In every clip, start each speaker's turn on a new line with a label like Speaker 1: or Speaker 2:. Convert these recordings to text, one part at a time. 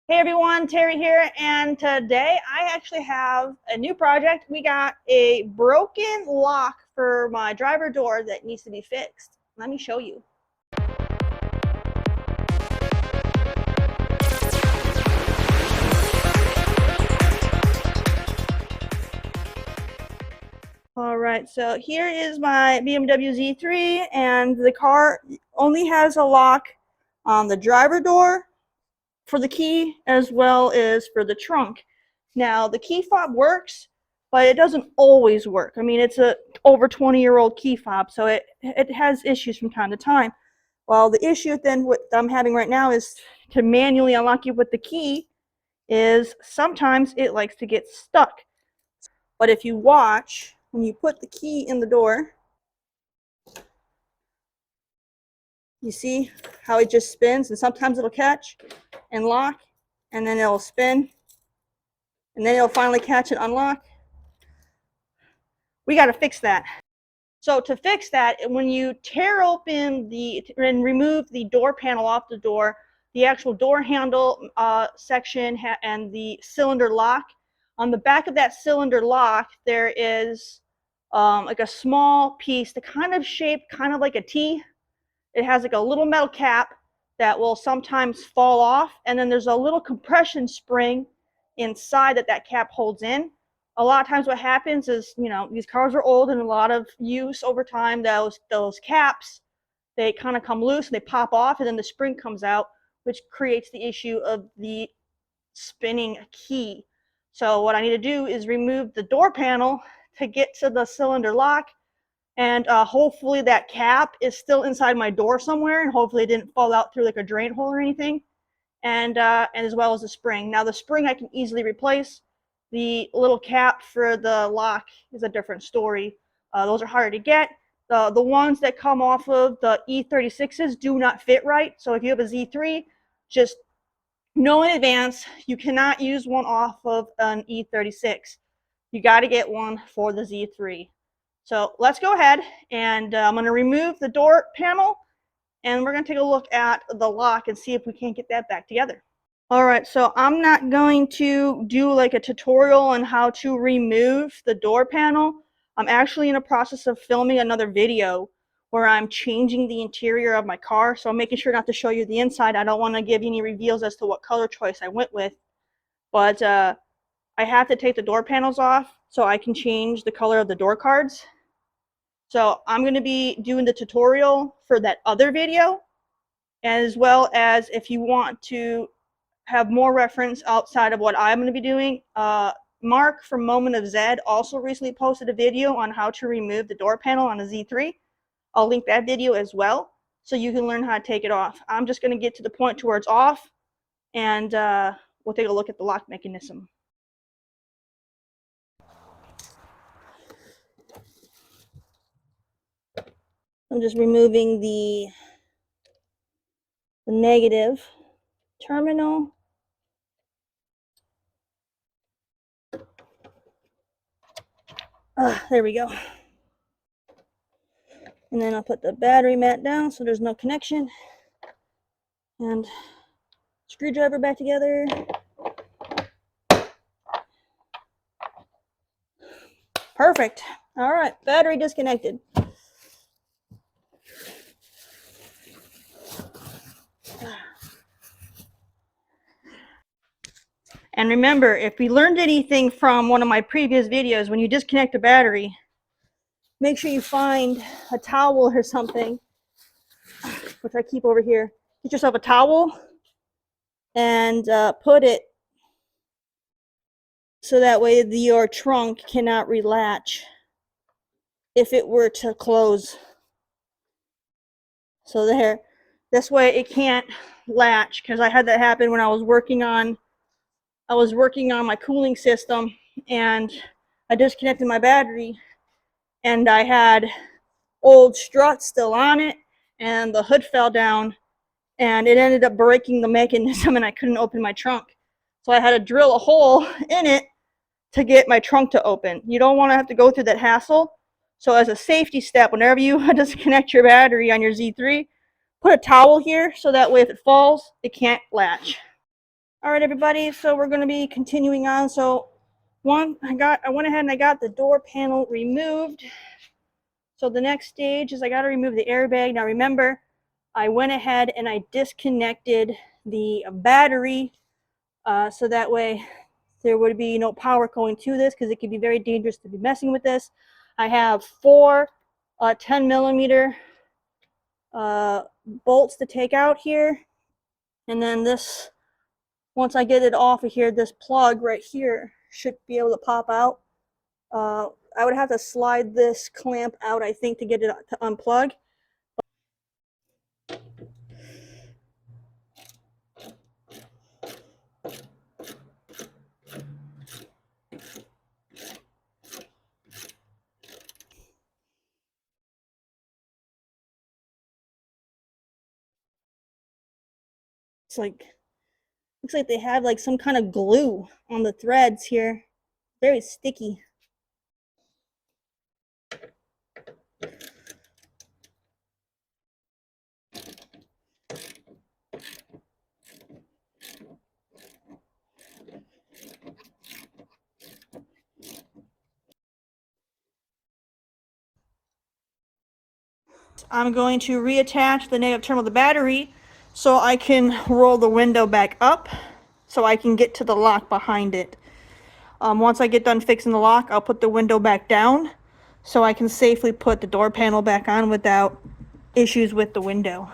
Speaker 1: Hey everyone, Terry here, and today I actually have a new project. We got a broken lock for my driver door that needs to be fixed. Let me show you. All right, so here is my BMW Z3, and the car only has a lock on the driver door for the key as well as for the trunk. Now, the key fob works, but it doesn't always work. I mean, it's a over 20-year-old key fob, so it has issues from time to time. Well, the issue then what I'm having right now is to manually unlock it with the key is sometimes it likes to get stuck. But if you watch, when you put the key in the door, you see how it just spins, and sometimes it'll catch and lock, and then it'll spin, and then it'll finally catch and unlock. We got to fix that. So to fix that, when you tear open and remove the door panel off the door, the actual door handle section and the cylinder lock, on the back of that cylinder lock, there is like a small piece that kind of shaped kind of like a T. It has like a little metal cap that will sometimes fall off, and then there's a little compression spring inside that cap holds in. A lot of times what happens is, these cars are old and a lot of use over time, those caps, they kind of come loose and they pop off, and then the spring comes out, which creates the issue of the spinning key. So what I need to do is remove the door panel to get to the cylinder lock, and hopefully that cap is still inside my door somewhere, and hopefully it didn't fall out through like a drain hole or anything, and as well as the spring. Now the spring I can easily replace. The little cap for the lock is a different story. Those are harder to get. The ones that come off of the E36s do not fit right. So if you have a Z3, just know in advance you cannot use one off of an E36. You got to get one for the Z3. So let's go ahead, and I'm going to remove the door panel, and we're going to take a look at the lock and see if we can't get that back together. All right, so I'm not going to do like a tutorial on how to remove the door panel. I'm actually in a process of filming another video where I'm changing the interior of my car, so I'm making sure not to show you the inside. I don't want to give you any reveals as to what color choice I went with, but I have to take the door panels off so I can change the color of the door cards. So I'm going to be doing the tutorial for that other video, as well as if you want to have more reference outside of what I'm going to be doing, Mark from Moment of Zed also recently posted a video on how to remove the door panel on a Z3. I'll link that video as well, so you can learn how to take it off. I'm just going to get to the point to where it's off, and we'll take a look at the lock mechanism. I'm just removing the negative terminal. There we go. And then I'll put the battery mat down so there's no connection. And screwdriver back together. Perfect. All right, battery disconnected. And remember, if we learned anything from one of my previous videos, when you disconnect a battery, make sure you find a towel or something, which I keep over here. Get yourself a towel and put it so that way your trunk cannot relatch if it were to close. So there, this way it can't latch, because I had that happen when I was working on my cooling system, and I disconnected my battery, and I had old struts still on it, and the hood fell down, and it ended up breaking the mechanism, and I couldn't open my trunk. So I had to drill a hole in it to get my trunk to open. You don't want to have to go through that hassle. So as a safety step, whenever you disconnect your battery on your Z3, put a towel here so that way if it falls, it can't latch. All right, everybody, so we're going to be continuing on. So I went ahead and I got the door panel removed. So the next stage is I got to remove the airbag. Now remember, I went ahead and I disconnected the battery so that way there would be no power going to this, because it could be very dangerous to be messing with this. I have 4 10mm bolts to take out here, and then this, once I get it off of here, this plug right here should be able to pop out. I would have to slide this clamp out, I think, to get it to unplug. It's like, looks like they have like some kind of glue on the threads here. Very sticky. I'm going to reattach the negative terminal of the battery so I can roll the window back up so I can get to the lock behind it. Once I get done fixing the lock, I'll put the window back down so I can safely put the door panel back on without issues with the window.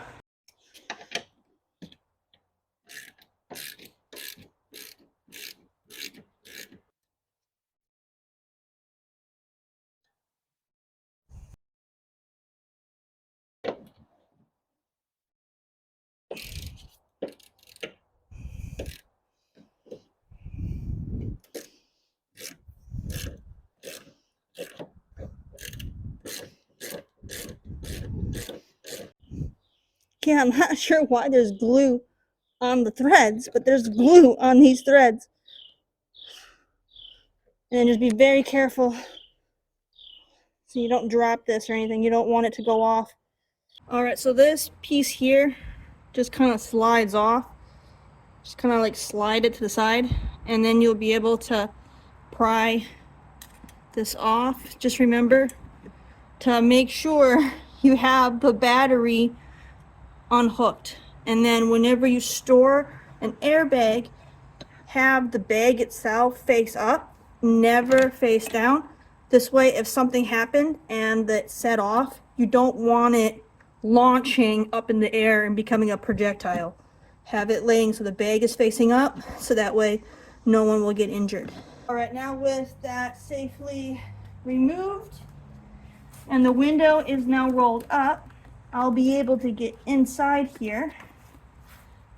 Speaker 1: Yeah, I'm not sure why there's glue on the threads, but there's glue on these threads. And just be very careful so you don't drop this or anything. You don't want it to go off. Alright, so this piece here just kind of slides off. Just kind of like slide it to the side, and then you'll be able to pry this off. Just remember to make sure you have the battery unhooked, and then whenever you store an airbag, have the bag itself face up, never face down. This way, if something happened and it set off, you don't want it launching up in the air and becoming a projectile. Have it laying so the bag is facing up, so that way no one will get injured. All right, now with that safely removed and the window is now rolled up, I'll be able to get inside here.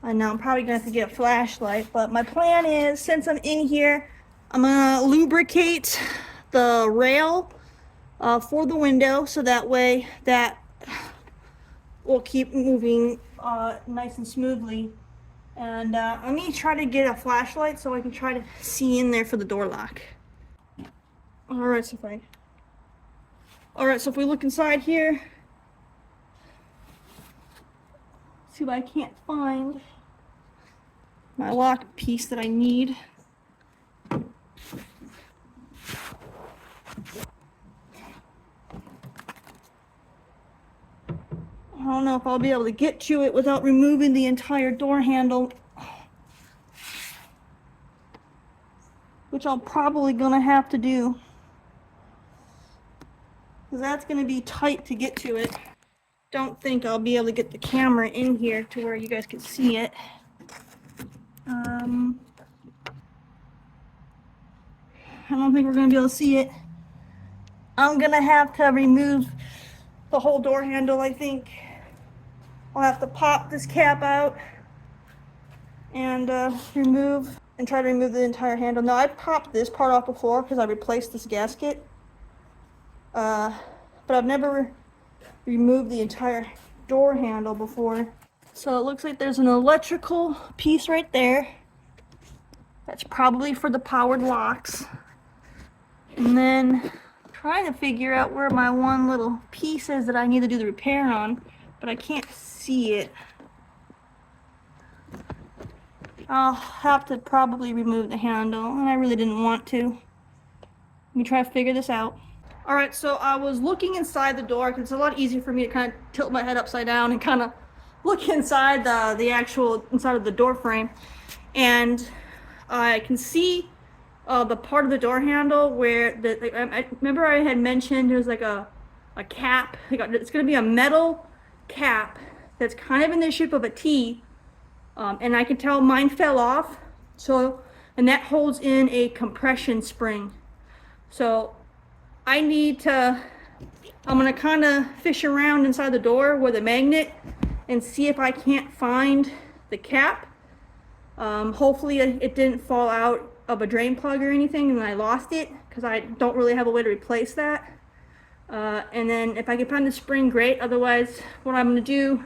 Speaker 1: I know I'm probably gonna have to get a flashlight, but my plan is, since I'm in here, I'm gonna lubricate the rail for the window, so that way that will keep moving nice and smoothly. And let me try to get a flashlight so I can try to see in there for the door lock. Alright, so if we look inside here, see what I can't find. My lock piece that I need. I don't know if I'll be able to get to it without removing the entire door handle, which I'm probably gonna have to do, because that's gonna be tight to get to it. Don't think I'll be able to get the camera in here to where you guys can see it. I don't think we're gonna be able to see it. I'm gonna have to remove the whole door handle, I think. I'll have to pop this cap out and try to remove the entire handle. Now, I popped this part off before because I replaced this gasket, but I've never removed the entire door handle before. So it looks like there's an electrical piece right there. That's probably for the powered locks. And then trying to figure out where my one little piece is that I need to do the repair on, but I can't see it. I'll have to probably remove the handle, and I really didn't want to. Let me try to figure this out. Alright, so I was looking inside the door because it's a lot easier for me to kind of tilt my head upside down and kind of look inside the actual inside of the door frame, and I can see the part of the door handle where I remember I had mentioned there's like a cap. It's going to be a metal cap that's kind of in the shape of a T, and I can tell mine fell off. So, and that holds in a compression spring. So I'm gonna kind of fish around inside the door with a magnet and see if I can't find the cap. Hopefully it didn't fall out of a drain plug or anything and I lost it, because I don't really have a way to replace that. And then if I can find the spring, great. Otherwise, what I'm gonna do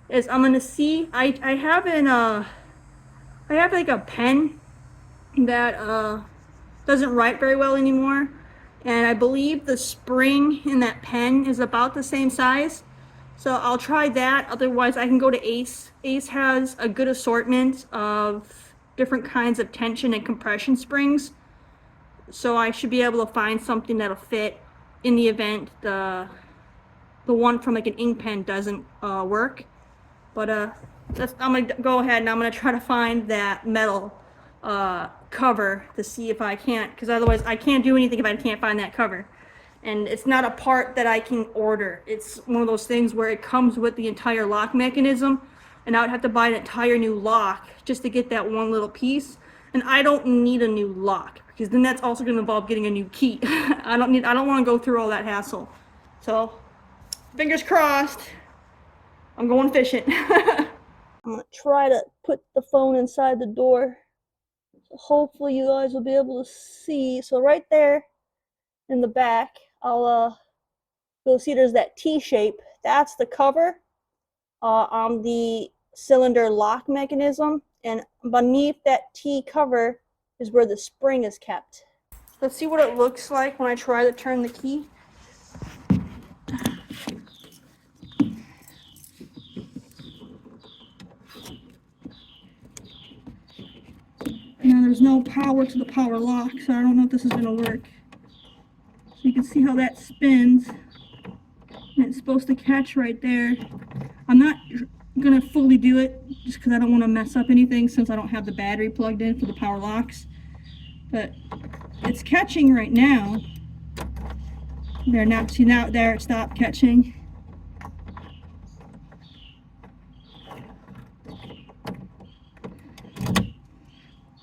Speaker 1: is I'm gonna see. I have like a pen that doesn't write very well anymore, and I believe the spring in that pen is about the same size. So I'll try that. Otherwise, I can go to Ace. Ace has a good assortment of different kinds of tension and compression springs. So I should be able to find something that'll fit in the event the one from like an ink pen doesn't work. But I'm gonna go ahead and I'm gonna try to find that metal cover to see if I can't, because otherwise I can't do anything if I can't find that cover. And it's not a part that I can order. It's one of those things where it comes with the entire lock mechanism, and I would have to buy an entire new lock just to get that one little piece. And I don't need a new lock, because then that's also going to involve getting a new key. I don't want to go through all that hassle. So fingers crossed, I'm going fishing. I'm gonna try to put the phone inside the door. So hopefully you guys will be able to see. So right there in the back, you'll see there's that T shape. That's the cover on the cylinder lock mechanism, and beneath that T cover is where the spring is kept. Let's see what it looks like when I try to turn the key. Now there's no power to the power lock, so I don't know if this is going to work. So you can see how that spins, and it's supposed to catch right there. I'm not going to fully do it just because I don't want to mess up anything, since I don't have the battery plugged in for the power locks. But it's catching right now. There, now, see, now there it stopped catching.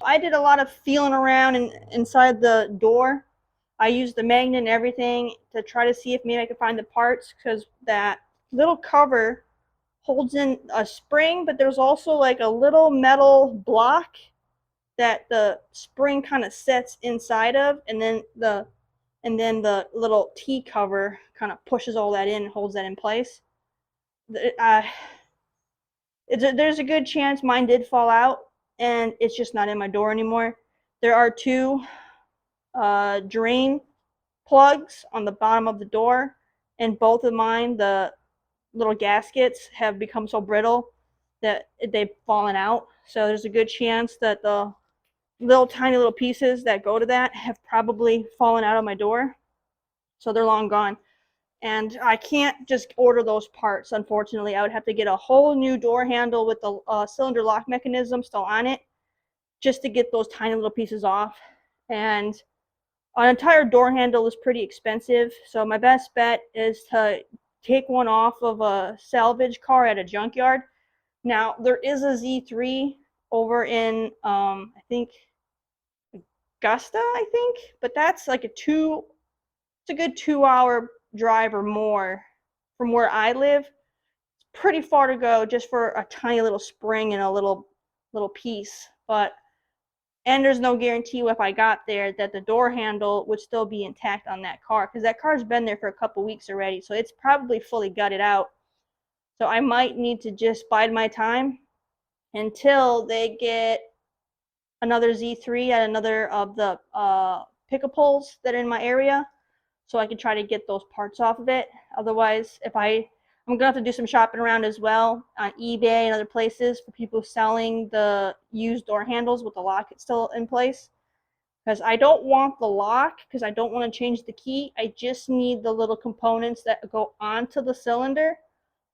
Speaker 1: I did a lot of feeling around inside the door. I used the magnet and everything to try to see if maybe I could find the parts, because that little cover holds in a spring, but there's also like a little metal block that the spring kind of sets inside of, and then the little T cover kind of pushes all that in and holds that in place. There's a good chance mine did fall out, and it's just not in my door anymore. There are two drain plugs on the bottom of the door, and both of mine, the little gaskets, have become so brittle that they've fallen out. So there's a good chance that the tiny little pieces that go to that have probably fallen out of my door. So they're long gone. And I can't just order those parts, unfortunately. I would have to get a whole new door handle with the cylinder lock mechanism still on it, just to get those tiny little pieces off. And an entire door handle is pretty expensive, so my best bet is to take one off of a salvage car at a junkyard. Now, there is a Z3 over in, I think, Augusta, but that's like it's a good 2-hour drive or more from where I live. It's pretty far to go just for a tiny little spring and a little piece. And there's no guarantee if I got there that the door handle would still be intact on that car, because that car's been there for a couple weeks already, so it's probably fully gutted out. So I might need to just bide my time until they get another Z3 at another of the pick-a-pulls that are in my area, so I can try to get those parts off of it. Otherwise, if I I'm gonna have to do some shopping around as well on eBay and other places for people selling the used door handles with the lock still in place. Because I don't want the lock, because I don't want to change the key. I just need the little components that go onto the cylinder.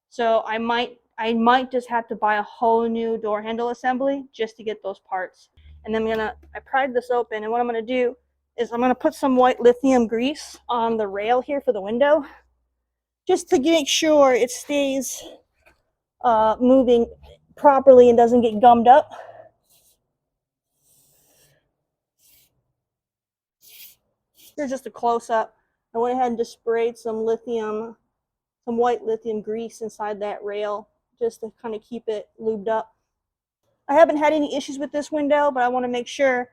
Speaker 1: So I might just have to buy a whole new door handle assembly just to get those parts. And then I pried this open, and what I'm gonna do is I'm gonna put some white lithium grease on the rail here for the window, just to make sure it stays moving properly and doesn't get gummed up. Here's just a close-up. I went ahead and just sprayed some white lithium grease inside that rail just to kind of keep it lubed up. I haven't had any issues with this window, but I want to make sure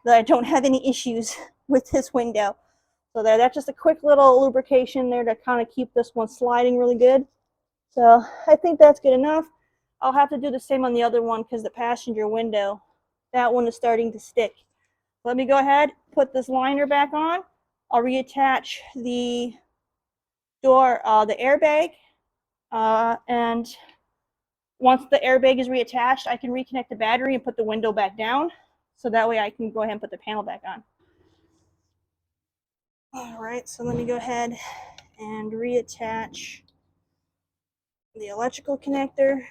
Speaker 1: that I don't have any issues with this window. So that's just a quick little lubrication there to kind of keep this one sliding really good. So I think that's good enough. I'll have to do the same on the other one because the passenger window, that one is starting to stick. Let me go ahead, put this liner back on. I'll reattach the door, the airbag, and once the airbag is reattached, I can reconnect the battery and put the window back down. So that way I can go ahead and put the panel back on. All right, so let me go ahead and reattach the electrical connector.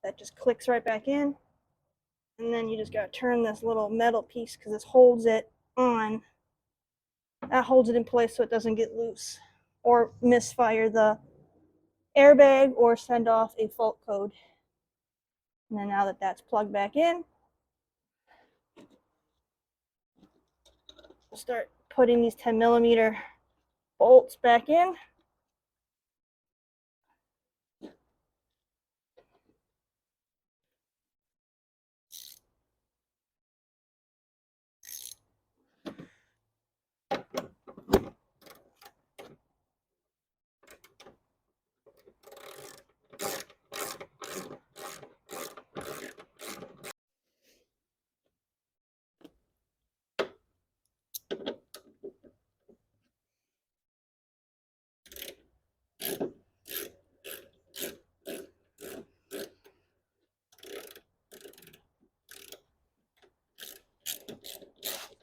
Speaker 1: That just clicks right back in. And then you just gotta turn this little metal piece because this holds it on. That holds it in place so it doesn't get loose or misfire the airbag or send off a fault code. And then now that that's plugged back in, we'll start putting these 10mm bolts back in.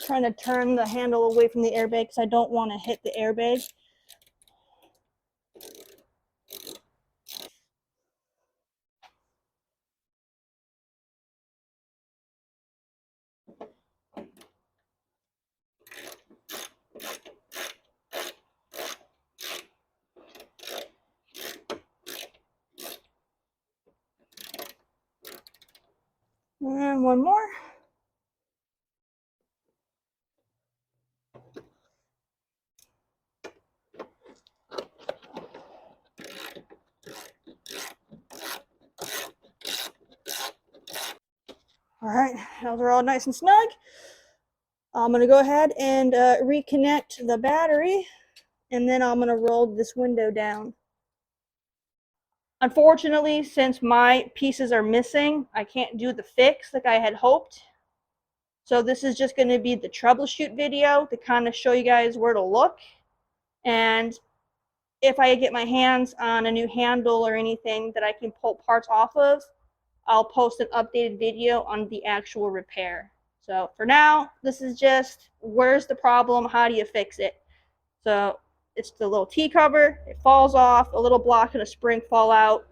Speaker 1: Trying to turn the handle away from the airbag because I don't want to hit the airbag. And one more. All right, those are all nice and snug. I'm going to go ahead and reconnect the battery, and then I'm going to roll this window down. Unfortunately, since my pieces are missing, I can't do the fix like I had hoped. So this is just going to be the troubleshoot video to kind of show you guys where to look. And if I get my hands on a new handle or anything that I can pull parts off of, I'll post an updated video on the actual repair. So for now, this is just where's the problem, how do you fix it? So it's the little T cover, it falls off, a little block and a spring fall out.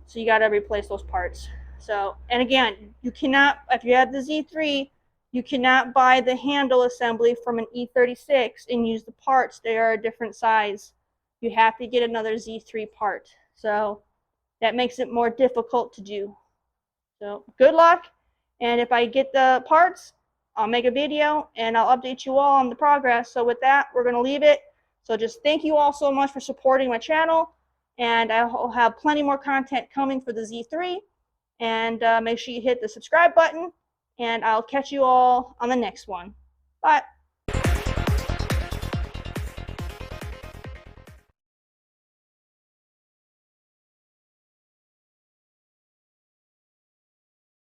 Speaker 1: So you got to replace those parts. So, and again, you cannot, if you have the Z3, you cannot buy the handle assembly from an E36 and use the parts. They are a different size. You have to get another Z3 part. So that makes it more difficult to do. So good luck. And if I get the parts, I'll make a video and I'll update you all on the progress. So with that, we're going to leave it. So just thank you all so much for supporting my channel. And I'll have plenty more content coming for the Z3. And make sure you hit the subscribe button. And I'll catch you all on the next one. Bye.